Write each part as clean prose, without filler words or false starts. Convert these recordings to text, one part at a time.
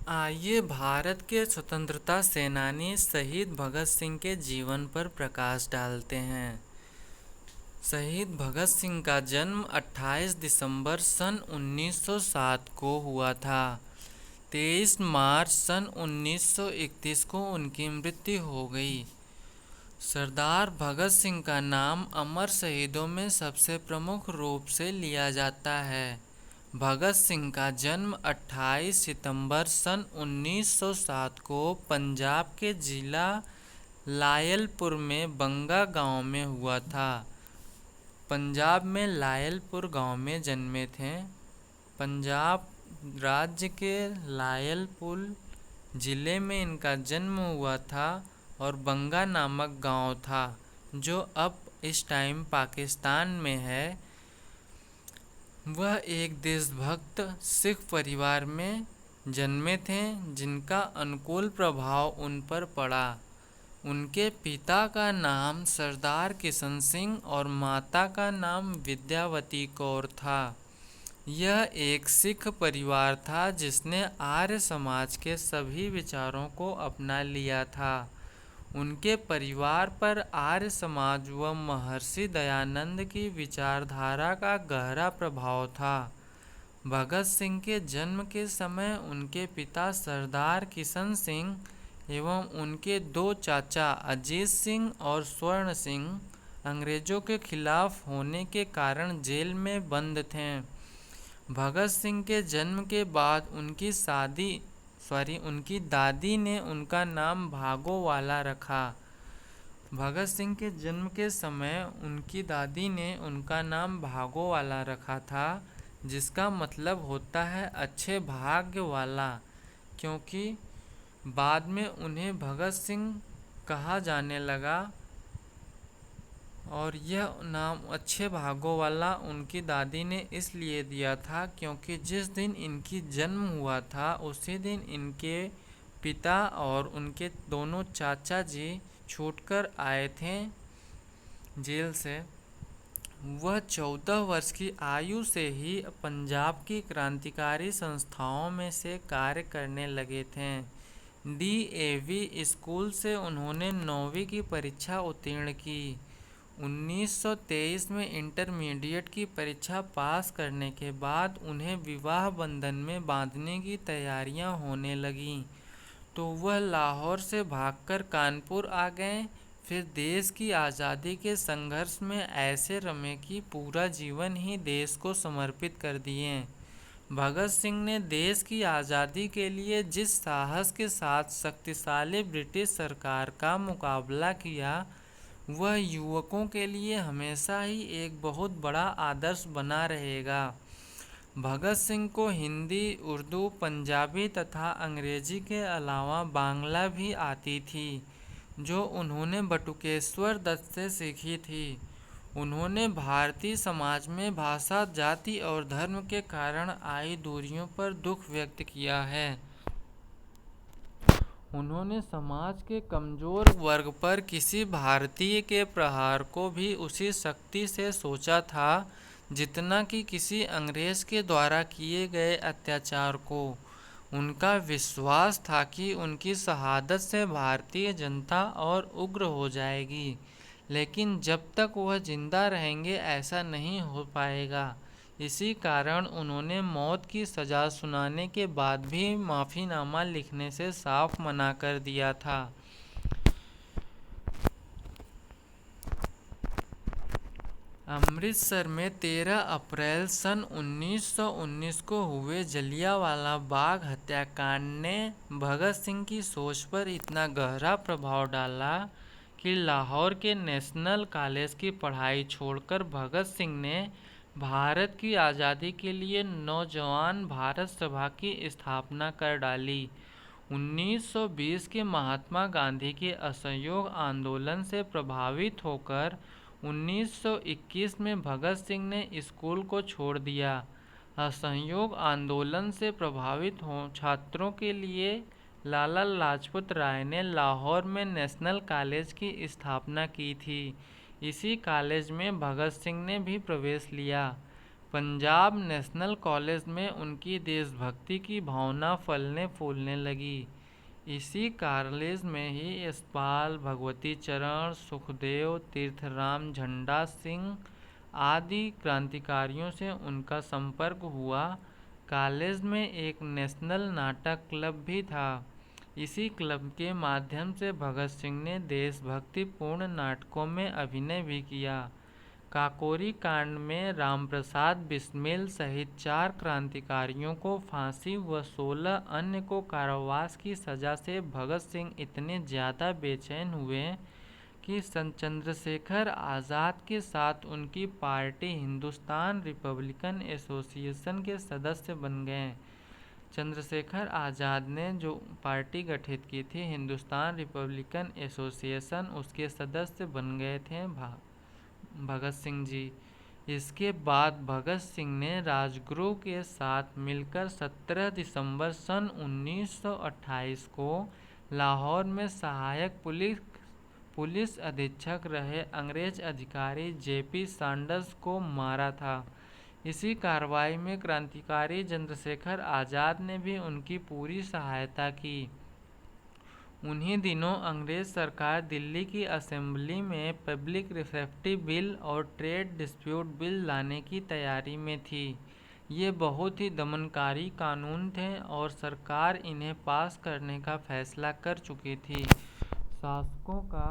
आइए भारत के स्वतंत्रता सेनानी शहीद भगत सिंह के जीवन पर प्रकाश डालते हैं। शहीद भगत सिंह का जन्म 28 दिसंबर सन 1907 को हुआ था। 23 मार्च सन 1931 को उनकी मृत्यु हो गई। सरदार भगत सिंह का नाम अमर शहीदों में सबसे प्रमुख रूप से लिया जाता है। भगत सिंह का जन्म 28 सितंबर सन 1907 को पंजाब के जिला लायलपुर में बंगा गांव में हुआ था। पंजाब में लायलपुर गांव में जन्मे थे। पंजाब राज्य के लायलपुर जिले में इनका जन्म हुआ था और बंगा नामक गांव था जो अब इस टाइम पाकिस्तान में है। वह एक देशभक्त सिख परिवार में जन्मे थे जिनका अनुकूल प्रभाव उन पर पड़ा। उनके पिता का नाम सरदार किशन सिंह और माता का नाम विद्यावती कौर था। यह एक सिख परिवार था जिसने आर्य समाज के सभी विचारों को अपना लिया था। उनके परिवार पर आर्य समाज व महर्षि दयानंद की विचारधारा का गहरा प्रभाव था। भगत सिंह के जन्म के समय उनके पिता सरदार किशन सिंह एवं उनके दो चाचा अजीत सिंह और स्वर्ण सिंह अंग्रेजों के खिलाफ होने के कारण जेल में बंद थे। भगत सिंह के जन्म के बाद उनकी दादी ने उनका नाम भागोवाला रखा। भगत सिंह के जन्म के समय उनकी दादी ने उनका नाम भागोवाला रखा था, जिसका मतलब होता है अच्छे भाग्य वाला, क्योंकि बाद में उन्हें भगत सिंह कहा जाने लगा और यह नाम अच्छे भागों वाला उनकी दादी ने इसलिए दिया था क्योंकि जिस दिन इनकी जन्म हुआ था उसी दिन इनके पिता और उनके दोनों चाचा जी छूटकर आए थे जेल से। वह 14 वर्ष की आयु से ही पंजाब की क्रांतिकारी संस्थाओं में से कार्य करने लगे थे। DAV स्कूल से उन्होंने 9वीं की परीक्षा उत्तीर्ण की। 1923 में इंटरमीडिएट की परीक्षा पास करने के बाद उन्हें विवाह बंधन में बांधने की तैयारियां होने लगीं, तो वह लाहौर से भागकर कानपुर आ गए। फिर देश की आज़ादी के संघर्ष में ऐसे रमे कि पूरा जीवन ही देश को समर्पित कर दिए। भगत सिंह ने देश की आज़ादी के लिए जिस साहस के साथ शक्तिशाली ब्रिटिश सरकार का मुकाबला किया, वह युवकों के लिए हमेशा ही एक बहुत बड़ा आदर्श बना रहेगा। भगत सिंह को हिंदी, उर्दू, पंजाबी तथा अंग्रेजी के अलावा बांग्ला भी आती थी, जो उन्होंने बटुकेश्वर दत्त से सीखी थी। उन्होंने भारतीय समाज में भाषा, जाति और धर्म के कारण आई दूरियों पर दुख व्यक्त किया है। उन्होंने समाज के कमजोर वर्ग पर किसी भारतीय के प्रहार को भी उसी शक्ति से सोचा था जितना कि किसी अंग्रेज के द्वारा किए गए अत्याचार को। उनका विश्वास था कि उनकी शहादत से भारतीय जनता और उग्र हो जाएगी, लेकिन जब तक वह जिंदा रहेंगे ऐसा नहीं हो पाएगा। इसी कारण उन्होंने मौत की सज़ा सुनाने के बाद भी माफ़ीनामा लिखने से साफ मना कर दिया था। अमृतसर में 13 अप्रैल सन 1919 को हुए जलियांवाला बाग हत्याकांड ने भगत सिंह की सोच पर इतना गहरा प्रभाव डाला कि लाहौर के नेशनल कॉलेज की पढ़ाई छोड़कर भगत सिंह ने भारत की आज़ादी के लिए नौजवान भारत सभा की स्थापना कर डाली। 1920 के महात्मा गांधी के असहयोग आंदोलन से प्रभावित होकर 1921 में भगत सिंह ने स्कूल को छोड़ दिया। असहयोग आंदोलन से प्रभावित छात्रों के लिए लाला लाजपत राय ने लाहौर में नेशनल कॉलेज की स्थापना की थी। इसी कॉलेज में भगत सिंह ने भी प्रवेश लिया। पंजाब नेशनल कॉलेज में उनकी देशभक्ति की भावना फलने फूलने लगी। इसी कॉलेज में ही यशपाल, भगवती चरण, सुखदेव, तीर्थराम झंडा सिंह आदि क्रांतिकारियों से उनका संपर्क हुआ। कॉलेज में एक नेशनल नाटक क्लब भी था। इसी क्लब के माध्यम से भगत सिंह ने देशभक्तिपूर्ण नाटकों में अभिनय भी किया। काकोरी कांड में रामप्रसाद बिस्मिल सहित 4 क्रांतिकारियों को फांसी व 16 अन्य को कारावास की सजा से भगत सिंह इतने ज़्यादा बेचैन हुए कि चंद्रशेखर आज़ाद के साथ उनकी पार्टी हिंदुस्तान रिपब्लिकन एसोसिएशन के सदस्य बन गए। चंद्रशेखर आज़ाद ने जो पार्टी गठित की थी हिंदुस्तान रिपब्लिकन एसोसिएशन, उसके सदस्य बन गए थे भगत सिंह जी। इसके बाद भगत सिंह ने राजगुरु के साथ मिलकर 17 दिसंबर सन 1928 को लाहौर में सहायक पुलिस अधीक्षक रहे अंग्रेज अधिकारी जेपी सैंडर्स को मारा था। इसी कार्रवाई में क्रांतिकारी चंद्रशेखर आज़ाद ने भी उनकी पूरी सहायता की। उन्हीं दिनों अंग्रेज सरकार दिल्ली की असेंबली में पब्लिक सेफ्टी बिल और ट्रेड डिस्प्यूट बिल लाने की तैयारी में थी। ये बहुत ही दमनकारी कानून थे और सरकार इन्हें पास करने का फैसला कर चुकी थी। शासकों का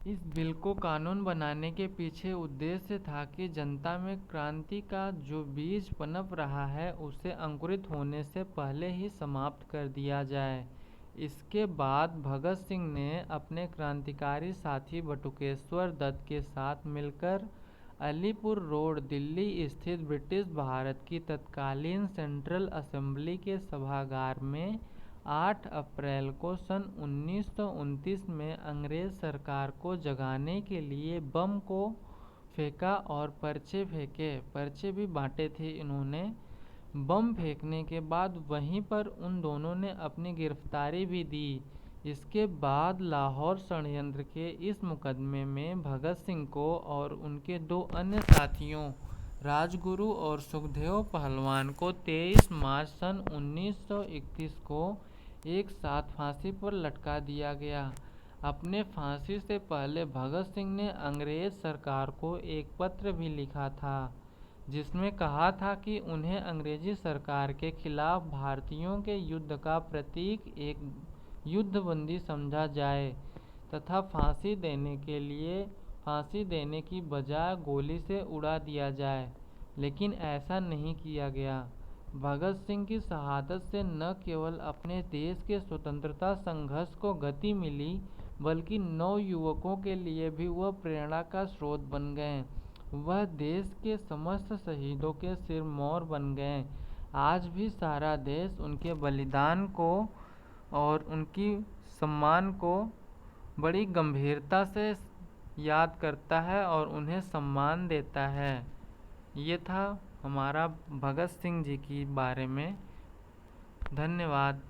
इस बिल को कानून बनाने के पीछे उद्देश्य था कि जनता में क्रांति का जो बीज पनप रहा है उसे अंकुरित होने से पहले ही समाप्त कर दिया जाए। इसके बाद भगत सिंह ने अपने क्रांतिकारी साथी बटुकेश्वर दत्त के साथ मिलकर अलीपुर रोड दिल्ली स्थित ब्रिटिश भारत की तत्कालीन सेंट्रल असेंबली के सभागार में 8 अप्रैल को सन 1929 में अंग्रेज सरकार को जगाने के लिए बम को फेंका और पर्चे फेंके। पर्चे भी बांटे थे इन्होंने। बम फेंकने के बाद वहीं पर उन दोनों ने अपनी गिरफ्तारी भी दी। इसके बाद लाहौर षड्यंत्र के इस मुकदमे में भगत सिंह को और उनके 2 अन्य साथियों राजगुरु और सुखदेव पहलवान को 23 मार्च सन 1931 को एक साथ फांसी पर लटका दिया गया। अपने फांसी से पहले भगत सिंह ने अंग्रेज सरकार को एक पत्र भी लिखा था जिसमें कहा था कि उन्हें अंग्रेजी सरकार के खिलाफ भारतीयों के युद्ध का प्रतीक एक युद्धबंदी समझा जाए तथा फांसी देने की बजाय गोली से उड़ा दिया जाए, लेकिन ऐसा नहीं किया गया। भगत सिंह की शहादत से न केवल अपने देश के स्वतंत्रता संघर्ष को गति मिली बल्कि नवयुवकों के लिए भी वह प्रेरणा का स्रोत बन गए। वह देश के समस्त शहीदों के सिरमौर बन गए। आज भी सारा देश उनके बलिदान को और उनकी सम्मान को बड़ी गंभीरता से याद करता है और उन्हें सम्मान देता है। ये था हमारा भगत सिंह जी के बारे में। धन्यवाद।